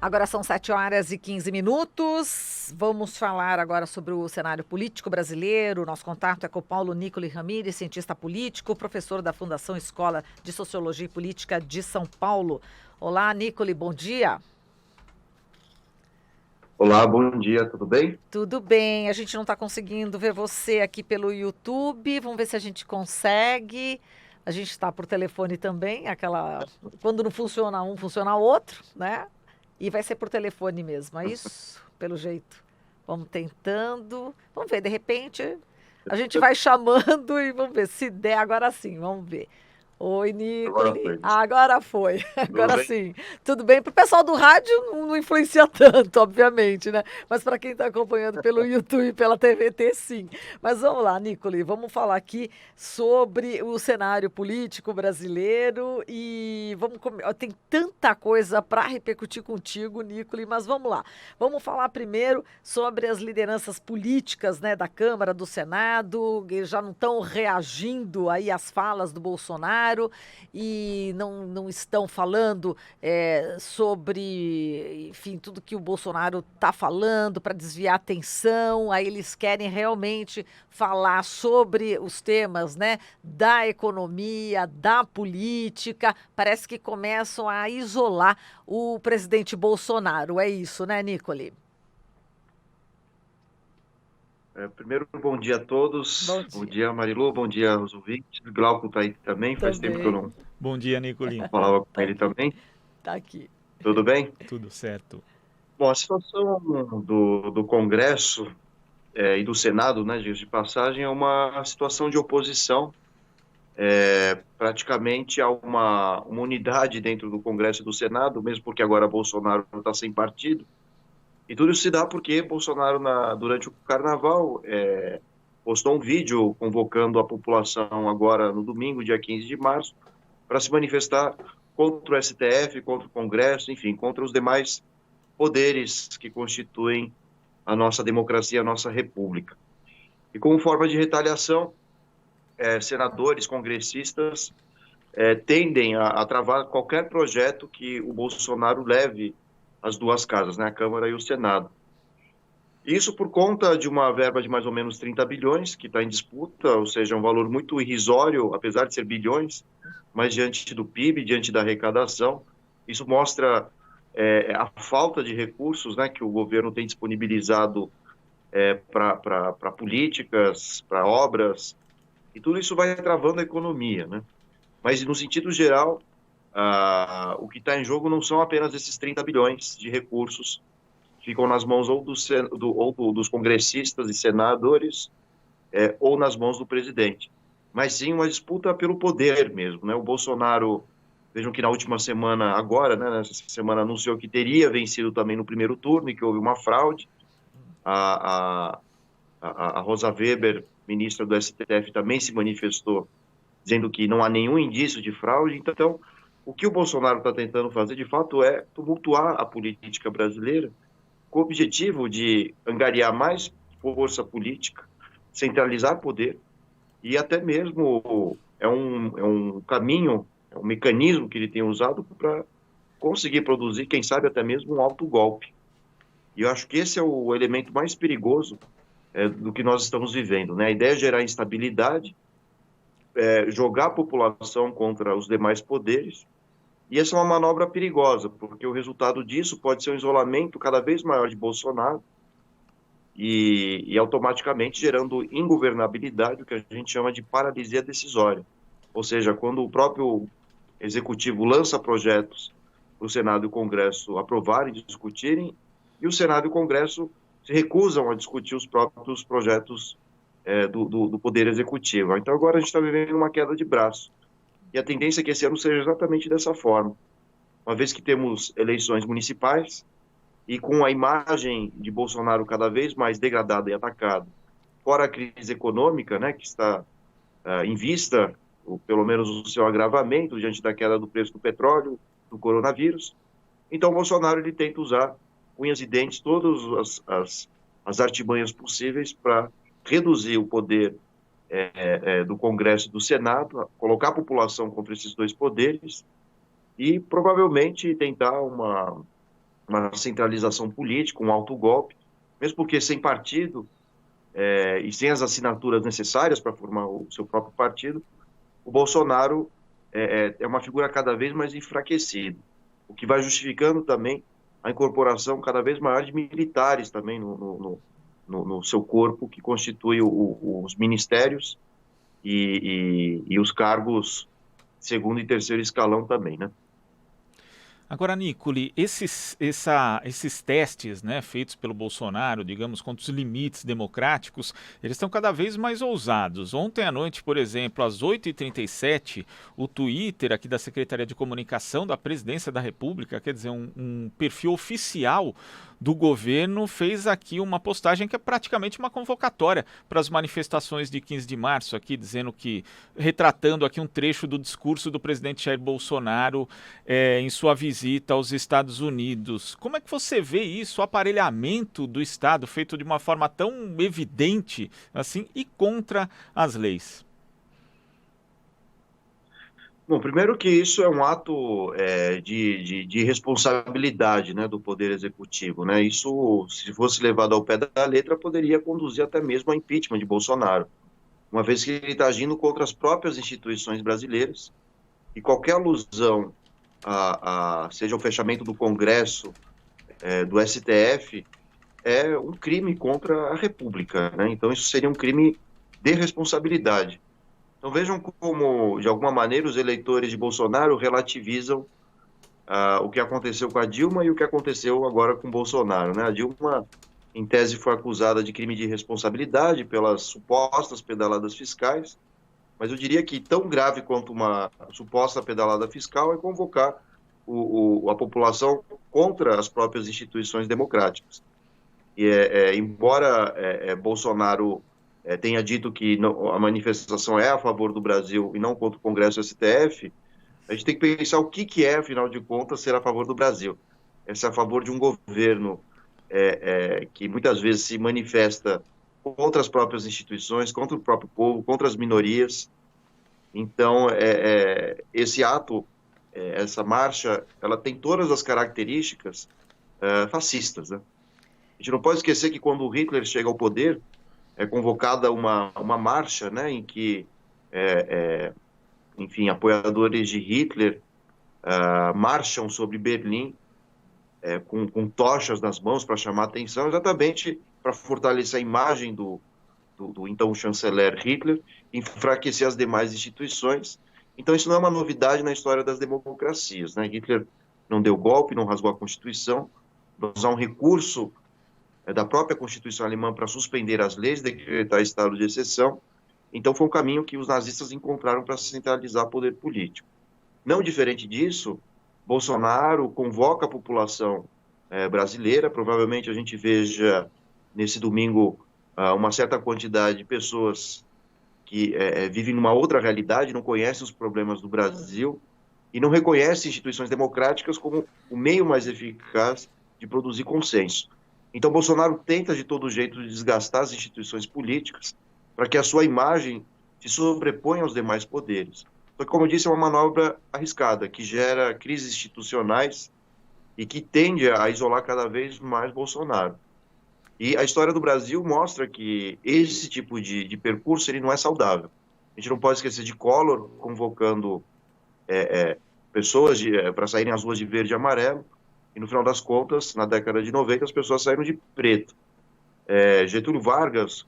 Agora são 7h15. Vamos falar agora sobre o cenário político brasileiro. Nosso contato é com o Paulo Nicoli Ramírez, cientista político, professor da Fundação Escola de Sociologia e Política de São Paulo. Olá, Nicoli, bom dia. Olá, bom dia, tudo bem? Tudo bem, a gente não está conseguindo ver você aqui pelo YouTube. Vamos ver se a gente consegue. A gente está por telefone também, aquela. Quando não funciona um, funciona outro, né? E vai ser por telefone mesmo, é isso? Pelo jeito. Vamos tentando. Vamos ver, de repente, a gente vai chamando e vamos ver se der agora sim, vamos ver. Oi, Agora Nicole. foi. Agora foi. Tudo Agora bem? sim. Tudo bem? Para o pessoal do rádio não influencia tanto, obviamente, né? Mas para quem está acompanhando pelo YouTube, pela TVT, sim. Mas vamos lá, Nicole. Vamos falar aqui sobre o cenário político brasileiro e tem tanta coisa para repercutir contigo, Nicole, mas vamos lá. Vamos falar primeiro sobre as lideranças políticas, né, da Câmara, do Senado, que já não estão reagindo aí às falas do Bolsonaro e não estão falando sobre, enfim, tudo que o Bolsonaro está falando para desviar a atenção. Aí eles querem realmente falar sobre os temas, né, da economia, da política. Parece que começam a isolar o presidente Bolsonaro. É isso, né, Nicole? Primeiro, bom dia a Bom todos. Bom dia. dia, Marilu. Bom dia aos ouvintes. O Glauco está aí também. Faz tempo que eu Também. não Bom dia, Nicolin. falava com Tá ele aqui. também. Tá aqui. Tudo bem? Tudo certo? Bom, a situação do Congresso e do Senado, né, diga-se de passagem, é uma situação de oposição. Praticamente há uma unidade dentro do Congresso e do Senado, mesmo porque agora Bolsonaro está sem partido. E tudo isso se dá porque Bolsonaro, durante o Carnaval, postou um vídeo convocando a população agora no domingo, dia 15 de março, para se manifestar contra o STF, contra o Congresso, enfim, contra os demais poderes que constituem a nossa democracia, a nossa república. E como forma de retaliação, senadores, congressistas tendem a travar qualquer projeto que o Bolsonaro leve às duas casas, né, a Câmara e o Senado. Isso por conta de uma verba de mais ou menos 30 bilhões, que está em disputa, ou seja, um valor muito irrisório, apesar de ser bilhões, mas diante do PIB, diante da arrecadação, isso mostra a falta de recursos, né, que o governo tem disponibilizado para políticas, para obras, e tudo isso vai travando a economia, né? Mas, no sentido geral, o que está em jogo não são apenas esses 30 bilhões de recursos ficam nas mãos dos congressistas e senadores, ou nas mãos do presidente. Mas sim uma disputa pelo poder mesmo, né? O Bolsonaro, vejam que na última semana, agora, né, nessa semana, anunciou que teria vencido também no primeiro turno e que houve uma fraude. A, a, a Rosa Weber, ministra do STF, também se manifestou dizendo que não há nenhum indício de fraude. Então, o que o Bolsonaro está tentando fazer, de fato, é tumultuar a política brasileira com o objetivo de angariar mais força política, centralizar poder e até mesmo é um caminho, é um mecanismo que ele tem usado para conseguir produzir, quem sabe até mesmo um autogolpe. E eu acho que esse é o elemento mais perigoso do que nós estamos vivendo, né? A ideia é gerar instabilidade, jogar a população contra os demais poderes. E essa é uma manobra perigosa, porque o resultado disso pode ser um isolamento cada vez maior de Bolsonaro e automaticamente gerando ingovernabilidade, o que a gente chama de paralisia decisória. Ou seja, quando o próprio executivo lança projetos para o Senado e o Congresso aprovarem e discutirem, e o Senado e o Congresso se recusam a discutir os próprios projetos do Poder Executivo. Então agora a gente está vivendo uma queda de braço. E a tendência é que esse ano seja exatamente dessa forma. Uma vez que temos eleições municipais e com a imagem de Bolsonaro cada vez mais degradada e atacada, fora a crise econômica, né, que está em vista, ou pelo menos o seu agravamento diante da queda do preço do petróleo, do coronavírus, então Bolsonaro ele tenta usar unhas e dentes todas as artimanhas possíveis para reduzir o poder do Congresso e do Senado, colocar a população contra esses dois poderes e provavelmente tentar uma centralização política, um autogolpe, mesmo porque sem partido e sem as assinaturas necessárias para formar o seu próprio partido, o Bolsonaro é uma figura cada vez mais enfraquecida, o que vai justificando também a incorporação cada vez maior de militares também no seu corpo, que constitui os ministérios e os cargos segundo e terceiro escalão também, né? Agora, Nicoli, esses testes, né, feitos pelo Bolsonaro, digamos, contra os limites democráticos, eles estão cada vez mais ousados. Ontem à noite, por exemplo, às 8h37, o Twitter aqui da Secretaria de Comunicação da Presidência da República, quer dizer, um perfil oficial do governo, fez aqui uma postagem que é praticamente uma convocatória para as manifestações de 15 de março, aqui dizendo que, retratando aqui um trecho do discurso do presidente Jair Bolsonaro em sua visita aos Estados Unidos. Como é que você vê isso, o aparelhamento do Estado feito de uma forma tão evidente assim e contra as leis? Bom, primeiro que isso é um ato de responsabilidade, né, do Poder Executivo, né? Isso, se fosse levado ao pé da letra, poderia conduzir até mesmo ao impeachment de Bolsonaro, uma vez que ele está agindo contra as próprias instituições brasileiras, e qualquer alusão seja o fechamento do Congresso, do STF, é um crime contra a República, né? Então isso seria um crime de responsabilidade. Então vejam como, de alguma maneira, os eleitores de Bolsonaro relativizam o que aconteceu com a Dilma e o que aconteceu agora com Bolsonaro, né? A Dilma, em tese, foi acusada de crime de responsabilidade pelas supostas pedaladas fiscais, mas eu diria que tão grave quanto uma suposta pedalada fiscal é convocar a população contra as próprias instituições democráticas. E embora Bolsonaro tenha dito que a manifestação é a favor do Brasil e não contra o Congresso e o STF, a gente tem que pensar o que é, afinal de contas, ser a favor do Brasil. É ser a favor de um governo que muitas vezes se manifesta contra as próprias instituições, contra o próprio povo, contra as minorias. Então, esse ato, essa marcha, ela tem todas as características fascistas, né? A gente não pode esquecer que quando o Hitler chega ao poder, é convocada uma marcha, né, em que, enfim, apoiadores de Hitler marcham sobre Berlim com tochas nas mãos para chamar atenção, exatamente para fortalecer a imagem do então chanceler Hitler, enfraquecer as demais instituições. Então isso não é uma novidade na história das democracias, né? Hitler não deu golpe, não rasgou a Constituição, usar um recurso da própria Constituição alemã para suspender as leis, decretar estado de exceção. Então foi um caminho que os nazistas encontraram para centralizar o poder político. Não diferente disso, Bolsonaro convoca a população brasileira, provavelmente a gente veja nesse domingo uma certa quantidade de pessoas que vivem numa outra realidade, não conhecem os problemas do Brasil e não reconhecem instituições democráticas como o meio mais eficaz de produzir consenso. Então, Bolsonaro tenta de todo jeito desgastar as instituições políticas para que a sua imagem se sobreponha aos demais poderes. Só que, como eu disse, é uma manobra arriscada, que gera crises institucionais e que tende a isolar cada vez mais Bolsonaro. E a história do Brasil mostra que esse tipo de percurso ele não é saudável. A gente não pode esquecer de Collor convocando pessoas para saírem às ruas de verde e amarelo, e no final das contas, na década de 90, as pessoas saíram de preto. Getúlio Vargas,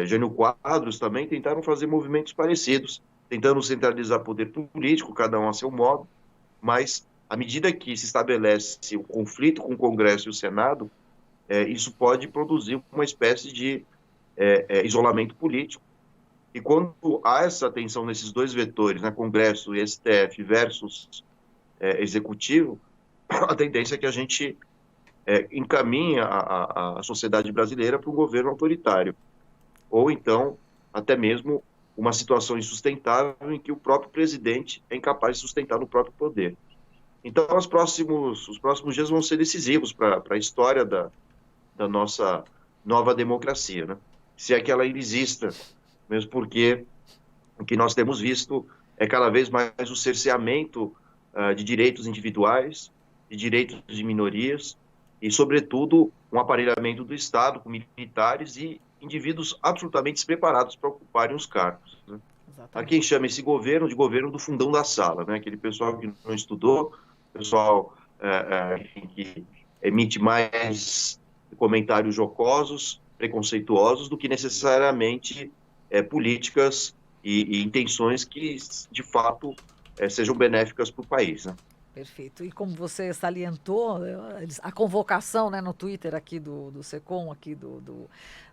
Jânio Quadros também tentaram fazer movimentos parecidos, tentando centralizar poder político, cada um a seu modo, mas à medida que se estabelece o conflito com o Congresso e o Senado, isso pode produzir uma espécie de isolamento político. E quando há essa tensão nesses dois vetores, né, Congresso e STF versus Executivo, a tendência é que a gente encaminhe a sociedade brasileira para um governo autoritário. Ou então, até mesmo, uma situação insustentável em que o próprio presidente é incapaz de sustentar no próprio poder. Então, os próximos dias vão ser decisivos para a história da nossa nova democracia, né? Se é que ela ainda exista, mesmo porque o que nós temos visto é cada vez mais o cerceamento de direitos individuais, de direitos de minorias e, sobretudo, um aparelhamento do Estado com militares e indivíduos absolutamente despreparados para ocuparem os cargos, né? Há quem Exatamente. chama esse governo de governo do fundão da sala, né? Aquele pessoal que não estudou, pessoal enfim, que emite mais comentários jocosos, preconceituosos, do que necessariamente políticas e intenções que, de fato, sejam benéficas para o país, né? Perfeito. E como você salientou, a convocação, né, no Twitter aqui do SECOM, aqui do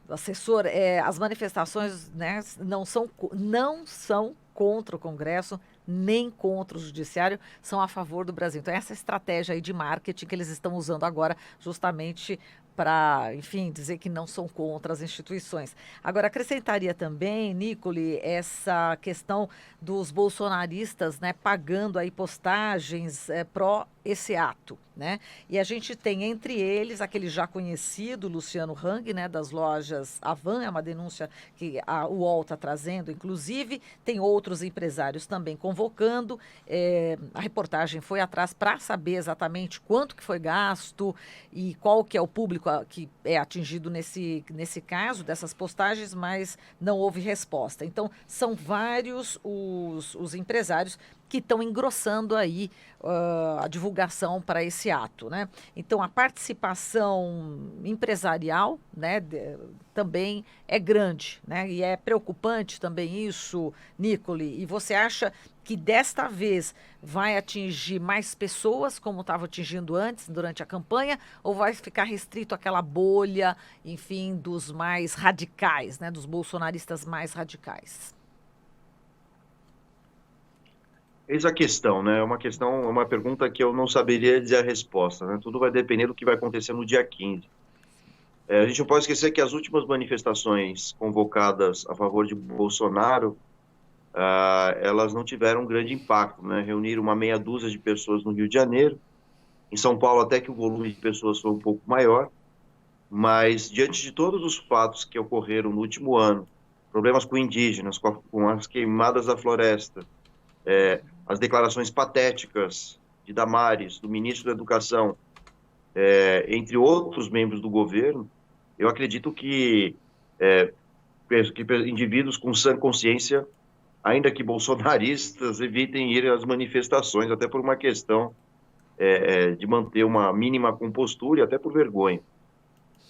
assessor, as manifestações, né, não são contra o Congresso, nem contra o Judiciário, são a favor do Brasil. Então, essa estratégia aí de marketing que eles estão usando agora, justamente para, enfim, dizer que não são contra as instituições. Agora, acrescentaria também, Nicole, essa questão dos bolsonaristas, né, pagando aí postagens pró esse ato, né? E a gente tem entre eles aquele já conhecido Luciano Hang, né, das lojas Avan, é uma denúncia que a UOL está trazendo, inclusive, tem outros empresários também convocando. A reportagem foi atrás para saber exatamente quanto que foi gasto e qual que é o público que é atingido nesse caso dessas postagens, mas não houve resposta. Então, são vários os empresários que estão engrossando aí a divulgação para esse ato, né? Então, a participação empresarial, né, também é grande, né? E é preocupante também isso, Nicole. E você acha que desta vez vai atingir mais pessoas, como estava atingindo antes, durante a campanha, ou vai ficar restrito àquela bolha, enfim, dos mais radicais, né, dos bolsonaristas mais radicais? Eis a questão, né? É uma pergunta que eu não saberia dizer a resposta, né? Tudo vai depender do que vai acontecer no dia 15. A gente não pode esquecer que as últimas manifestações convocadas a favor de Bolsonaro, elas não tiveram um grande impacto, né? Reuniram uma meia dúzia de pessoas no Rio de Janeiro. Em São Paulo, até que o volume de pessoas foi um pouco maior, mas diante de todos os fatos que ocorreram no último ano, problemas com indígenas, com as queimadas da floresta, as declarações patéticas de Damares, do ministro da Educação, entre outros membros do governo, eu acredito que indivíduos com sã consciência, ainda que bolsonaristas, evitem ir às manifestações, até por uma questão de manter uma mínima compostura e até por vergonha.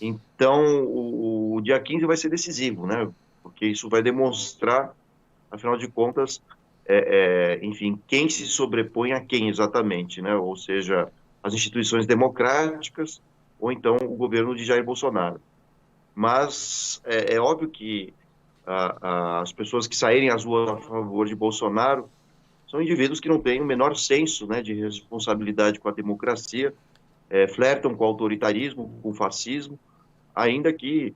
Então, o dia 15 vai ser decisivo, né? Porque isso vai demonstrar, afinal de contas, enfim, quem se sobrepõe a quem exatamente, né? Ou seja, as instituições democráticas ou então o governo de Jair Bolsonaro. Mas é óbvio que as pessoas que saírem às ruas a favor de Bolsonaro são indivíduos que não têm o menor senso, né, de responsabilidade com a democracia, flertam com o autoritarismo, com o fascismo, ainda que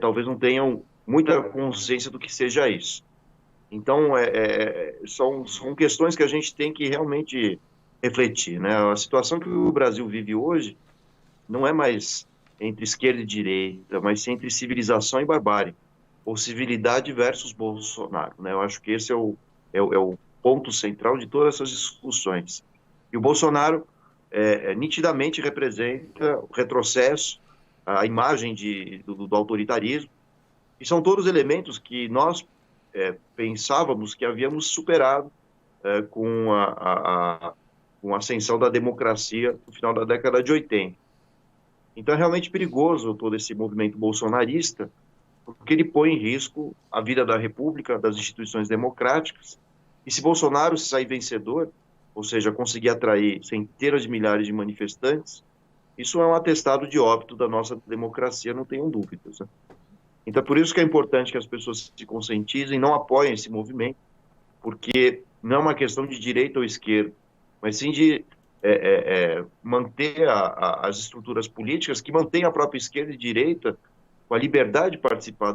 talvez não tenham muita consciência do que seja isso. Então, são questões que a gente tem que realmente refletir, né? A situação que o Brasil vive hoje não é mais entre esquerda e direita, mas entre civilização e barbárie, ou civilidade versus Bolsonaro, né? Eu acho que esse é o ponto central de todas essas discussões. E o Bolsonaro nitidamente representa o retrocesso, a imagem do autoritarismo, e são todos elementos que nós pensávamos que havíamos superado com a ascensão da democracia no final da década de 80. Então é realmente perigoso todo esse movimento bolsonarista, porque ele põe em risco a vida da República, das instituições democráticas, e se Bolsonaro sair vencedor, ou seja, conseguir atrair centenas de milhares de manifestantes, isso é um atestado de óbito da nossa democracia, não tenham dúvidas, né? Então, por isso que é importante que as pessoas se conscientizem, não apoiem esse movimento, porque não é uma questão de direita ou esquerda, mas sim de manter as estruturas políticas que mantêm a própria esquerda e direita com a liberdade de participar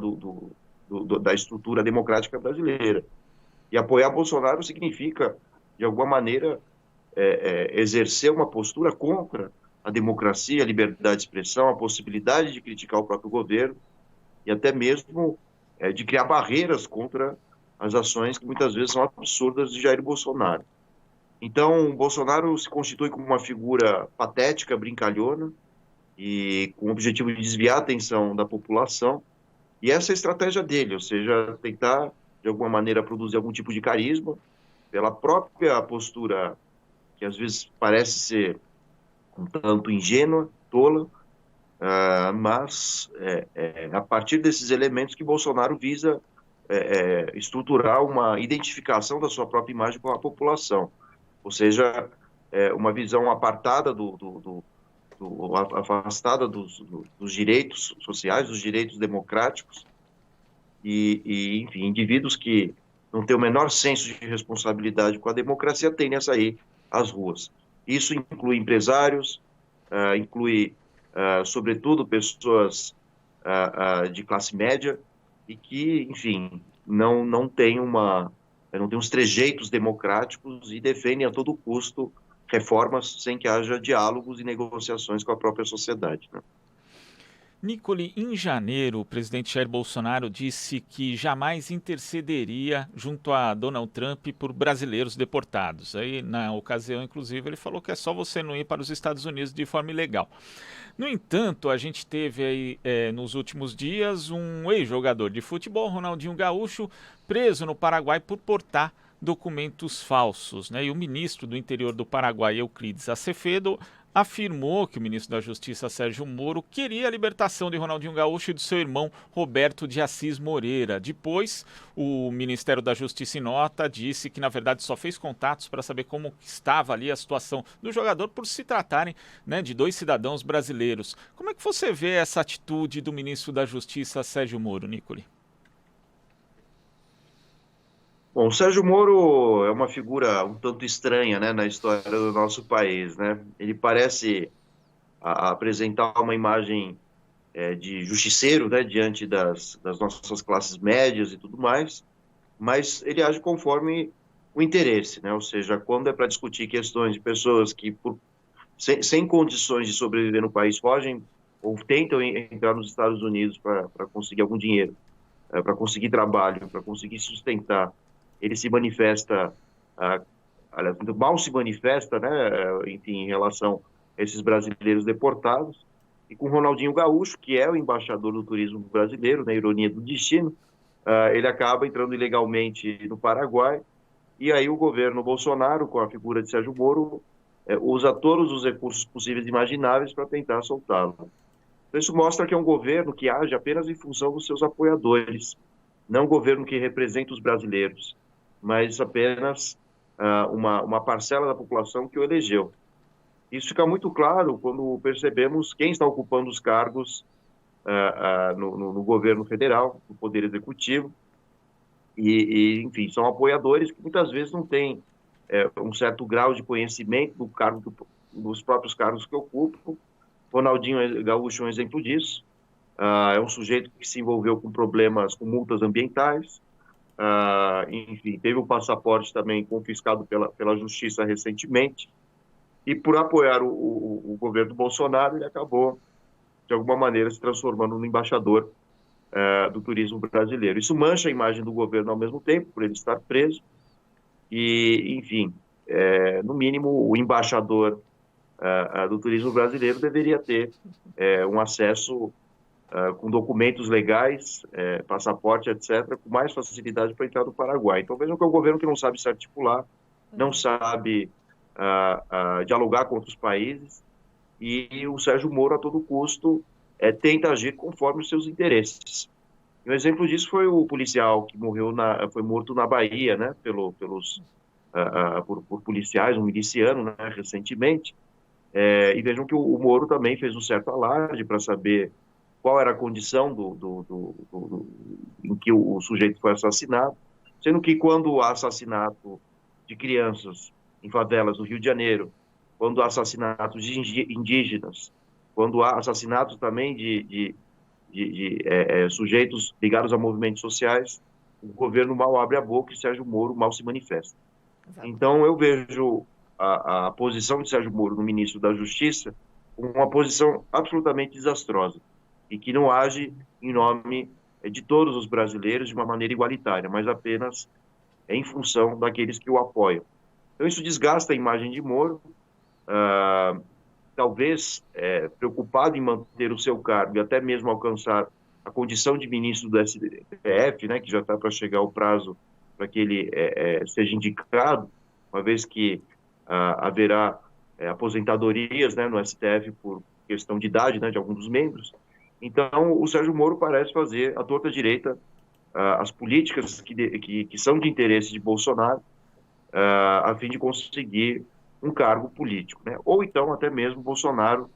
da estrutura democrática brasileira. E apoiar Bolsonaro significa, de alguma maneira, exercer uma postura contra a democracia, a liberdade de expressão, a possibilidade de criticar o próprio governo, e até mesmo de criar barreiras contra as ações que muitas vezes são absurdas de Jair Bolsonaro. Então, Bolsonaro se constitui como uma figura patética, brincalhona, e com o objetivo de desviar a atenção da população. E essa é a estratégia dele, ou seja, tentar, de alguma maneira, produzir algum tipo de carisma, pela própria postura, que às vezes parece ser um tanto ingênua, tola, mas é a partir desses elementos que Bolsonaro visa estruturar uma identificação da sua própria imagem com a população, ou seja, uma visão apartada afastada dos direitos sociais, dos direitos democráticos enfim, indivíduos que não têm o menor senso de responsabilidade com a democracia tendem a sair às ruas. Isso inclui empresários, inclui, sobretudo, pessoas de classe média e que, enfim, não têm os trejeitos democráticos e defendem a todo custo reformas sem que haja diálogos e negociações com a própria sociedade, né? Nicole, em janeiro, o presidente Jair Bolsonaro disse que jamais intercederia junto a Donald Trump por brasileiros deportados. Aí, na ocasião, inclusive, ele falou que é só você não ir para os Estados Unidos de forma ilegal. No entanto, a gente teve aí, nos últimos dias, um ex-jogador de futebol, Ronaldinho Gaúcho, preso no Paraguai por portar documentos falsos, né? E o ministro do Interior do Paraguai, Euclides Acevedo, afirmou que o ministro da Justiça, Sérgio Moro, queria a libertação de Ronaldinho Gaúcho e do seu irmão Roberto de Assis Moreira. Depois, o Ministério da Justiça, em nota, disse que, na verdade, só fez contatos para saber como estava ali a situação do jogador por se tratarem, né, de dois cidadãos brasileiros. Como é que você vê essa atitude do ministro da Justiça, Sérgio Moro, Nicole? Bom, o Sérgio Moro é uma figura um tanto estranha, né, na história do nosso país, né? Ele parece apresentar uma imagem de justiceiro, né, diante das nossas classes médias e tudo mais, mas ele age conforme o interesse, né? Ou seja, quando é para discutir questões de pessoas que, sem condições de sobreviver no país, fogem ou tentam entrar nos Estados Unidos para conseguir algum dinheiro, para conseguir trabalho, para conseguir sustentar, ele se manifesta, aliás, mal se manifesta, né, enfim, em relação a esses brasileiros deportados, e com Ronaldinho Gaúcho, que é o embaixador do turismo brasileiro, na ironia do destino, ele acaba entrando ilegalmente no Paraguai, e aí o governo Bolsonaro, com a figura de Sérgio Moro, usa todos os recursos possíveis e imagináveis para tentar soltá-lo. Então, isso mostra que é um governo que age apenas em função dos seus apoiadores, não um governo que representa os brasileiros, mas apenas uma parcela da população que o elegeu. Isso fica muito claro quando percebemos quem está ocupando os cargos no governo federal, no Poder Executivo, enfim, são apoiadores que muitas vezes não têm um certo grau de conhecimento dos próprios cargos que ocupam. Ronaldinho Gaúcho é um exemplo disso. É um sujeito que se envolveu com problemas, com multas ambientais, enfim, teve o passaporte também confiscado pela justiça recentemente, e por apoiar o governo Bolsonaro, ele acabou, de alguma maneira, se transformando no embaixador do turismo brasileiro. Isso mancha a imagem do governo ao mesmo tempo, por ele estar preso, e, enfim, no mínimo, o embaixador do turismo brasileiro deveria ter um acesso com documentos legais, passaporte, etc., com mais facilidade para entrar no Paraguai. Então, vejam que é um governo que não sabe se articular, não sabe dialogar com outros países, e o Sérgio Moro, a todo custo, tenta agir conforme os seus interesses. Um exemplo disso foi o policial que foi morto na Bahia, né, por policiais, um miliciano, né, recentemente. E vejam que o Moro também fez um certo alarde para saber qual era a condição em que o sujeito foi assassinado, sendo que quando há assassinato de crianças em favelas do Rio de Janeiro, quando há assassinatos de indígenas, quando há assassinatos também de sujeitos ligados a movimentos sociais, o governo mal abre a boca e Sérgio Moro mal se manifesta. Exato. Então, eu vejo a posição de Sérgio Moro no ministro da Justiça como uma posição absolutamente desastrosa e que não age em nome de todos os brasileiros de uma maneira igualitária, mas apenas em função daqueles que o apoiam. Então isso desgasta a imagem de Moro, talvez preocupado em manter o seu cargo e até mesmo alcançar a condição de ministro do STF, né, que já está para chegar o prazo para que ele seja indicado, uma vez que haverá aposentadorias, né, no STF por questão de idade, né, de alguns dos membros. Então, o Sérgio Moro parece fazer à torta direita as políticas que são de interesse de Bolsonaro, a fim de conseguir um cargo político, né? Ou então até mesmo Bolsonaro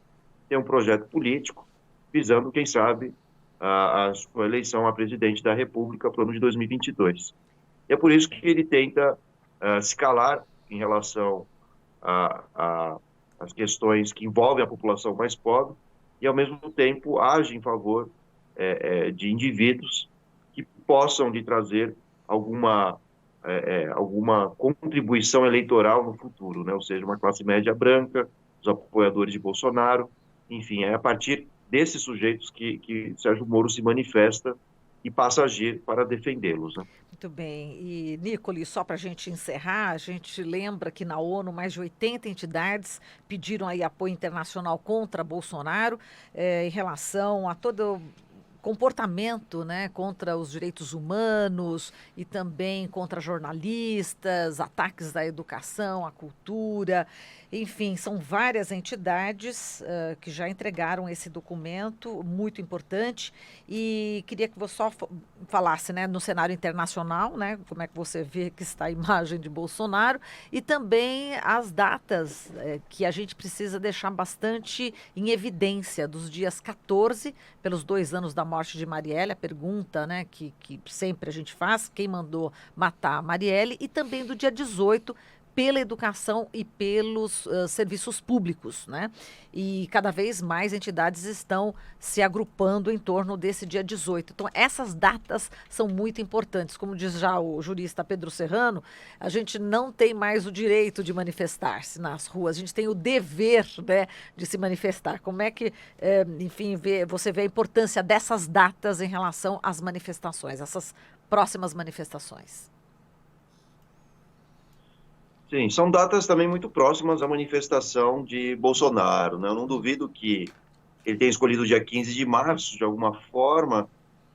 tem um projeto político visando, quem sabe, a sua eleição a presidente da República para o ano de 2022. E é por isso que ele tenta se calar em relação às questões que envolvem a população mais pobre e, ao mesmo tempo, age em favor de indivíduos que possam lhe trazer alguma contribuição eleitoral no futuro, né? Ou seja, uma classe média branca, os apoiadores de Bolsonaro, enfim, é a partir desses sujeitos que Sérgio Moro se manifesta e passa a agir para defendê-los, né? Muito bem. E, Nicole, só para a gente encerrar, a gente lembra que na ONU mais de 80 entidades pediram aí apoio internacional contra Bolsonaro em relação a todo comportamento, né, contra os direitos humanos e também contra jornalistas, ataques à educação, à cultura, enfim, são várias entidades que já entregaram esse documento muito importante e queria que você só falasse, né, no cenário internacional, né, como é que você vê que está a imagem de Bolsonaro e também as datas que a gente precisa deixar bastante em evidência dos dias 14, pelos 2 anos da morte de Marielle, a pergunta, né, que sempre a gente faz, quem mandou matar a Marielle, e também do dia 18, pela educação e pelos serviços públicos, né? E cada vez mais entidades estão se agrupando em torno desse dia 18. Então, essas datas são muito importantes. Como diz já o jurista Pedro Serrano, a gente não tem mais o direito de manifestar-se nas ruas, a gente tem o dever, né, de se manifestar. Como é que, enfim, você vê a importância dessas datas em relação às manifestações, essas próximas manifestações? Sim, são datas também muito próximas à manifestação de Bolsonaro, né? Eu não duvido que ele tenha escolhido o dia 15 de março, de alguma forma,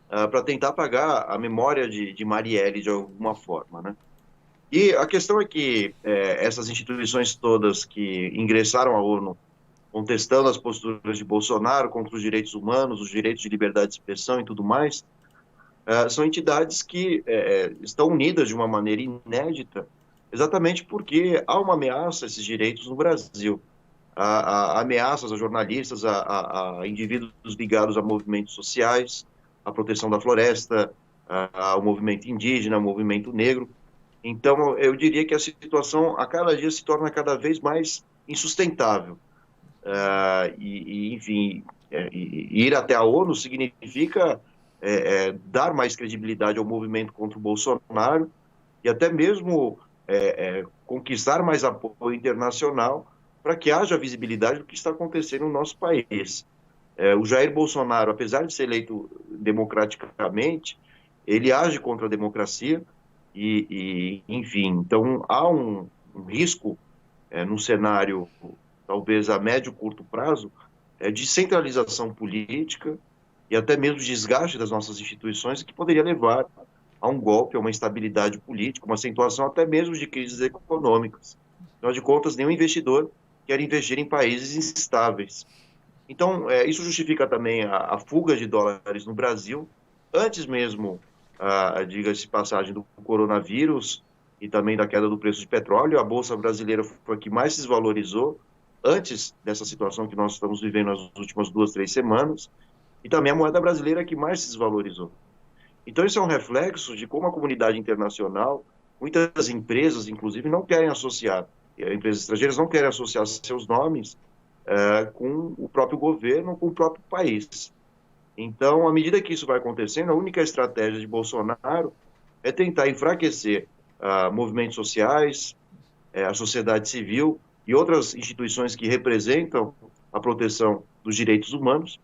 para tentar apagar a memória de Marielle de alguma forma, né? E a questão é que essas instituições todas que ingressaram à ONU contestando as posturas de Bolsonaro contra os direitos humanos, os direitos de liberdade de expressão e tudo mais, são entidades que estão unidas de uma maneira inédita, exatamente porque há uma ameaça a esses direitos no Brasil. Há ameaças a jornalistas, a indivíduos ligados a movimentos sociais, à proteção da floresta, ao movimento indígena, ao movimento negro. Então, eu diria que a situação a cada dia se torna cada vez mais insustentável. Enfim, ir até a ONU significa dar mais credibilidade ao movimento contra o Bolsonaro e até mesmo conquistar mais apoio internacional para que haja visibilidade do que está acontecendo no nosso país. O Jair Bolsonaro, apesar de ser eleito democraticamente, ele age contra a democracia enfim, então há um risco no cenário, talvez a médio e curto prazo, de centralização política e até mesmo desgaste das nossas instituições que poderia levar a um golpe, a uma instabilidade política, uma acentuação até mesmo de crises econômicas. Afinal de contas, nenhum investidor quer investir em países instáveis. Então, isso justifica também a fuga de dólares no Brasil, antes mesmo, diga-se passagem, do coronavírus e também da queda do preço de petróleo. A Bolsa Brasileira foi a que mais se desvalorizou antes dessa situação que nós estamos vivendo nas últimas 2, 3 semanas, e também a moeda brasileira é a que mais se desvalorizou. Então, isso é um reflexo de como a comunidade internacional, muitas empresas, inclusive, não querem associar, empresas estrangeiras não querem associar seus nomes com o próprio governo, com o próprio país. Então, à medida que isso vai acontecendo, a única estratégia de Bolsonaro é tentar enfraquecer movimentos sociais, a sociedade civil e outras instituições que representam a proteção dos direitos humanos,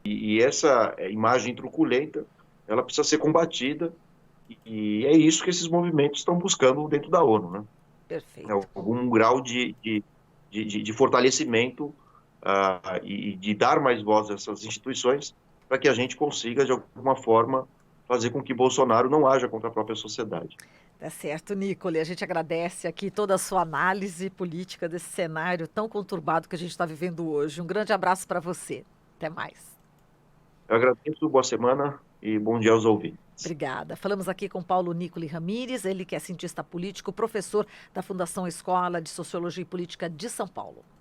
e essa imagem truculenta, ela precisa ser combatida, e é isso que esses movimentos estão buscando dentro da ONU, né? Perfeito. algum grau de fortalecimento e de dar mais voz a essas instituições para que a gente consiga, de alguma forma, fazer com que Bolsonaro não haja contra a própria sociedade. Tá certo, Nicole. A gente agradece aqui toda a sua análise política desse cenário tão conturbado que a gente está vivendo hoje. Um grande abraço para você. Até mais. Eu agradeço, boa semana e bom dia aos ouvintes. Obrigada. Falamos aqui com Paulo Nicole Ramires, ele que é cientista político, professor da Fundação Escola de Sociologia e Política de São Paulo.